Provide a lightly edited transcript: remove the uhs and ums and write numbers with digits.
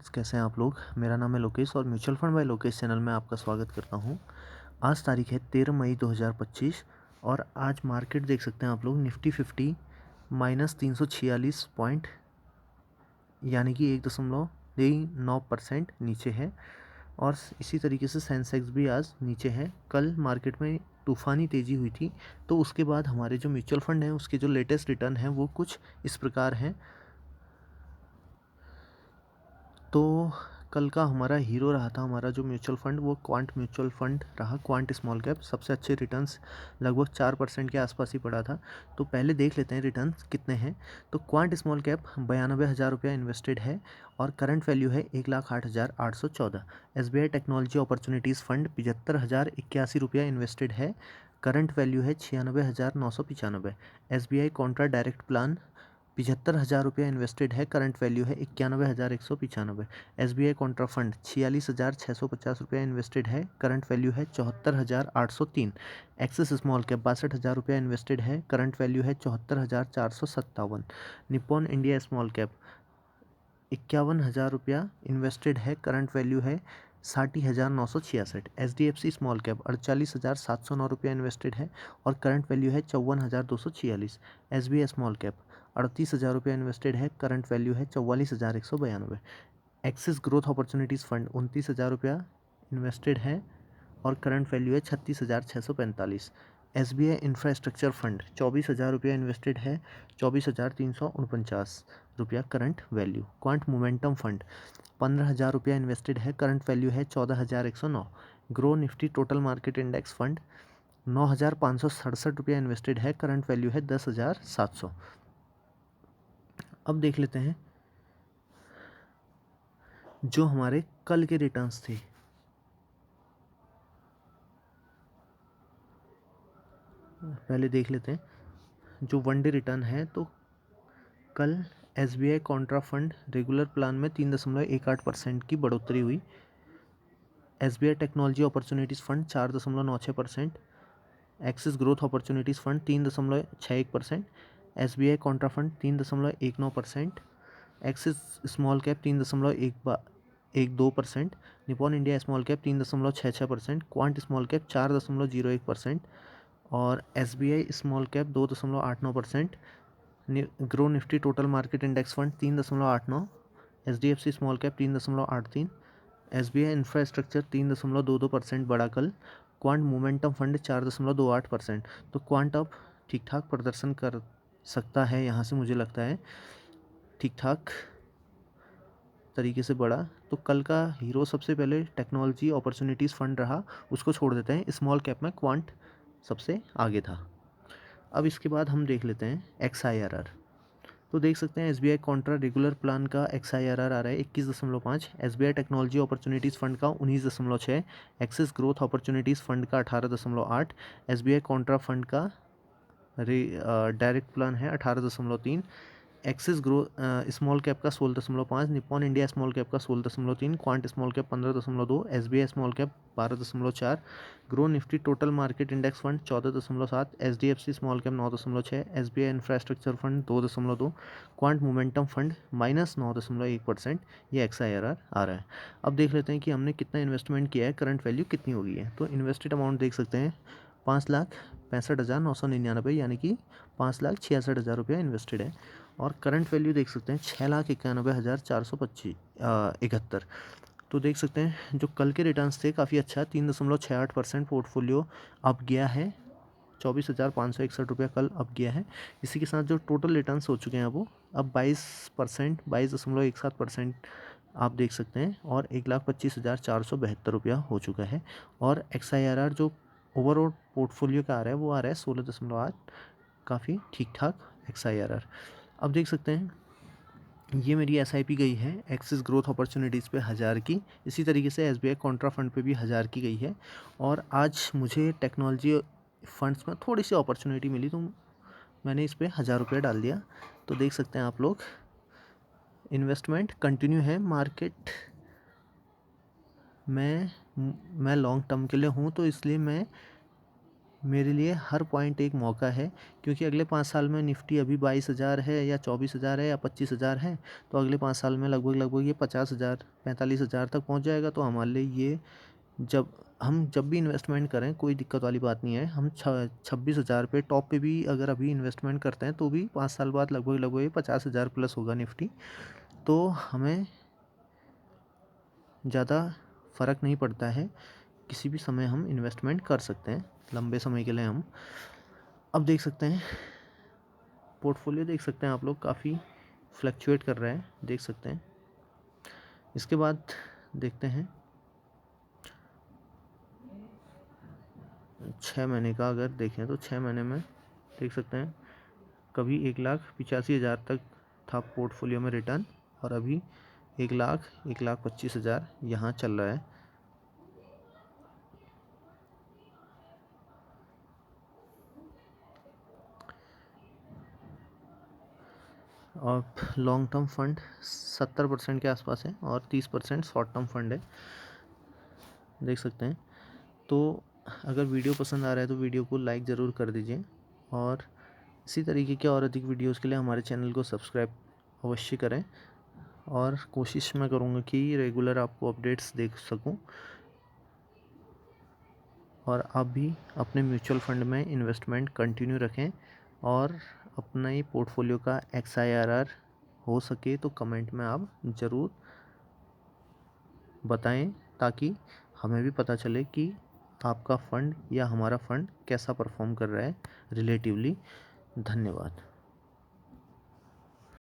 Friends, कैसे हैं आप लोग। मेरा नाम है लोकेश और mutual fund by Lokesh channel में आपका स्वागत करता हूं। आज तारीख है 13 मई 2025 और आज मार्केट देख सकते हैं आप लोग। निफ्टी 50 -346 पॉइंट यानी कि 1.9% नीचे है। और इसी तरीके से सेंसेक्स भी आज नीचे है। कल मार्केट में तूफ़ानी तेज़ी हुई थी, तो उसके बाद हमारे जो म्यूचुअल फंड हैं उसके जो लेटेस्ट रिटर्न हैं वो कुछ इस प्रकार हैं। तो कल का हमारा हीरो रहा था, हमारा जो म्यूचुअल फंड, वो क्वांट म्यूचुअल फंड रहा। क्वांट स्मॉल कैप सबसे अच्छे रिटर्न्स लगभग 4% के आसपास ही पड़ा था। तो पहले देख लेते हैं रिटर्न्स कितने हैं। तो क्वांट स्मॉल कैप 92,000 रुपया इन्वेस्टेड है और करंट वैल्यू है 1,08,814। SBI टेक्नोलॉजी अपॉर्चुनिटीज़ फंड 75,081 रुपया इन्वेस्टेड है, करंट वैल्यू है 96,995। SBI कॉन्ट्रा डायरेक्ट प्लान 75,000 रुपया इन्वेस्टेड है, करंट वैल्यू है 91,195। SBI कॉन्ट्रा फंड 46,650 रुपया इन्वेस्टेड है, करंट वैल्यू है 74,803। एक्सिस स्मॉल कैप 62,000 रुपया इन्वेस्टेड है, करंट वैल्यू है 74,457। निप्पॉन इंडिया स्मॉल कैप 51,000 रुपया इन्वेस्टेड है, करंट वैल्यू है 60,966। SDFC स्मॉल कैप 48,709 रुपया इन्वेस्टेड है और करंट वैल्यू है 54,246। SBI स्मॉल कैप 38,000 रुपया इन्वेस्टेड है, करंट वैल्यू है 44,192। एक्सिस ग्रोथ अपॉर्चुनिटीज़ फंड 29,000 रुपया इन्वेस्टेड है और करंट वैल्यू है 36,645। SBI इंफ्रास्ट्रक्चर फंड 24,000 रुपया इन्वेस्टेड है, 24,349 रुपया current value. Quant momentum fund 15,000 रुपया इन्वेस्टेड है, करंट वैल्यू है 14,109। Grow Nifty total market index fund 9,567 रुपया इन्वेस्टेड है, करंट वैल्यू है 10,700। अब देख लेते हैं जो हमारे कल के रिटर्न्स थे। पहले देख लेते हैं जो वन डे रिटर्न है। तो कल SBI Contra fund regular plan में 3.18% की बढ़ोतरी हुई। SBI technology opportunities fund 4.96%। Axis growth opportunities fund 3.61%। SBI Contra fund 3.19%। Axis small cap 3.12%। Nippon India small cap 3.66%। Quant small cap 4.01% और SBI small cap 2.89%। Grow Nifty total market index fund 3.89। SDFC small cap 3.83। SBI infrastructure 3.22% बढ़ा कल। Quant momentum fund 4.28%। तो quant अब ठीक ठाक प्रदर्शन कर सकता है, यहाँ से मुझे लगता है ठीक ठाक तरीके से बढ़ा। तो कल का हीरो सबसे पहले टेक्नोलॉजी अपॉर्चुनिटीज़ फंड रहा, उसको छोड़ देते हैं। स्मॉल कैप में क्वांट सबसे आगे था। अब इसके बाद हम देख लेते हैं XIRR। तो देख सकते हैं SBI कॉन्ट्रा रेगुलर प्लान का XIRR आ रहा है 21.5। SBI टेक्नोलॉजी अपॉर्चुनिटीज़ फंड का 19.6। एक्सिस ग्रोथ अपॉर्चुनिटीज़ फंड का 18.8। SBI कॉन्ट्रा फंड का डायरेक्ट प्लान है 18.3। एक्सिस ग्रो स्मॉल कैप का 16.5। निपॉन इंडिया स्मॉल कैप का 16.3। Quant small cap 15.2। SBI small cap 12.4। Grow Nifty total market index fund 14.7। SDFC small cap 9.6। SBI infrastructure fund 2.2। Quant momentum fund -9.1%। ये XIRR आ रहा है। अब देख लेते हैं कि हमने कितना इन्वेस्टमेंट किया है, करंट वैल्यू कितनी हो गई है। तो इन्वेस्टेड अमाउंट देख सकते हैं 5,65,999 यानी कि 5,66,000 रुपया इन्वेस्टेड है। और करंट वैल्यू देख सकते हैं 6,91,471। तो देख सकते हैं जो कल के रिटर्न्स थे काफ़ी अच्छा, 3.68% पोर्टफोलियो अब गया है। 24,561 रुपया कल अब गया है। इसी के साथ जो टोटल रिटर्न्स हो चुके हैं वो अब 22%, 22.17% आप देख सकते हैं और 1,25,472 रुपया हो चुका है। और XIRR जो ओवरऑल पोर्टफोलियो का आ रहा है वो आ रहा है 16.8। काफ़ी ठीक ठाक XIRR। अब देख सकते हैं ये मेरी SIP गई है एक्सिस ग्रोथ अपॉर्चुनिटीज़ पे 1,000 की। इसी तरीके से SBI कॉन्ट्रा फंड पे भी 1,000 की गई है। और आज मुझे टेक्नोलॉजी फंड्स में थोड़ी सी अपॉर्चुनिटी मिली तो मैंने इस पे 1,000 रुपया डाल दिया। तो देख सकते हैं आप लोग इन्वेस्टमेंट कंटिन्यू है मार्केट में। मैं लॉन्ग टर्म के लिए हूँ तो इसलिए मैं मेरे लिए हर पॉइंट एक मौका है, क्योंकि अगले 5 साल में निफ्टी अभी 22,000 है या 24,000 है या 25,000 है, तो अगले 5 साल में लगभग ये 50,000 45,000 तक पहुंच जाएगा। तो हमारे लिए ये जब भी इन्वेस्टमेंट करें कोई दिक्कत वाली बात नहीं है। हम 26,000 पे टॉप पे भी अगर अभी इन्वेस्टमेंट करते हैं तो भी 5 साल बाद लगभग ये 50,000 प्लस होगा निफ्टी। तो हमें ज़्यादा फ़र्क नहीं पड़ता है, किसी भी समय हम इन्वेस्टमेंट कर सकते हैं लंबे समय के लिए। हम अब देख सकते हैं पोर्टफोलियो, देख सकते हैं आप लोग काफ़ी फ्लक्चुएट कर रहा है, देख सकते हैं। इसके बाद देखते हैं 6 महीने का, अगर देखें तो 6 महीने में देख सकते हैं कभी 1,85,000 तक था पोर्टफोलियो में रिटर्न, और अभी 1,25,000 यहाँ चल रहा है। और लॉन्ग टर्म फंड 70% के आसपास है और 30% शॉर्ट टर्म फंड है, देख सकते हैं। तो अगर वीडियो पसंद आ रहा है तो वीडियो को लाइक ज़रूर कर दीजिए, और इसी तरीके के और अधिक वीडियोस के लिए हमारे चैनल को सब्सक्राइब अवश्य करें। और कोशिश मैं करूँगा कि रेगुलर आपको अपडेट्स देख सकूं, और आप भी अपने म्यूचुअल फंड में इन्वेस्टमेंट कंटिन्यू रखें, और अपना ही पोर्टफोलियो का XIRR हो सके तो कमेंट में आप ज़रूर बताएं, ताकि हमें भी पता चले कि आपका फ़ंड या हमारा फ़ंड कैसा परफॉर्म कर रहा है रिलेटिवली। धन्यवाद।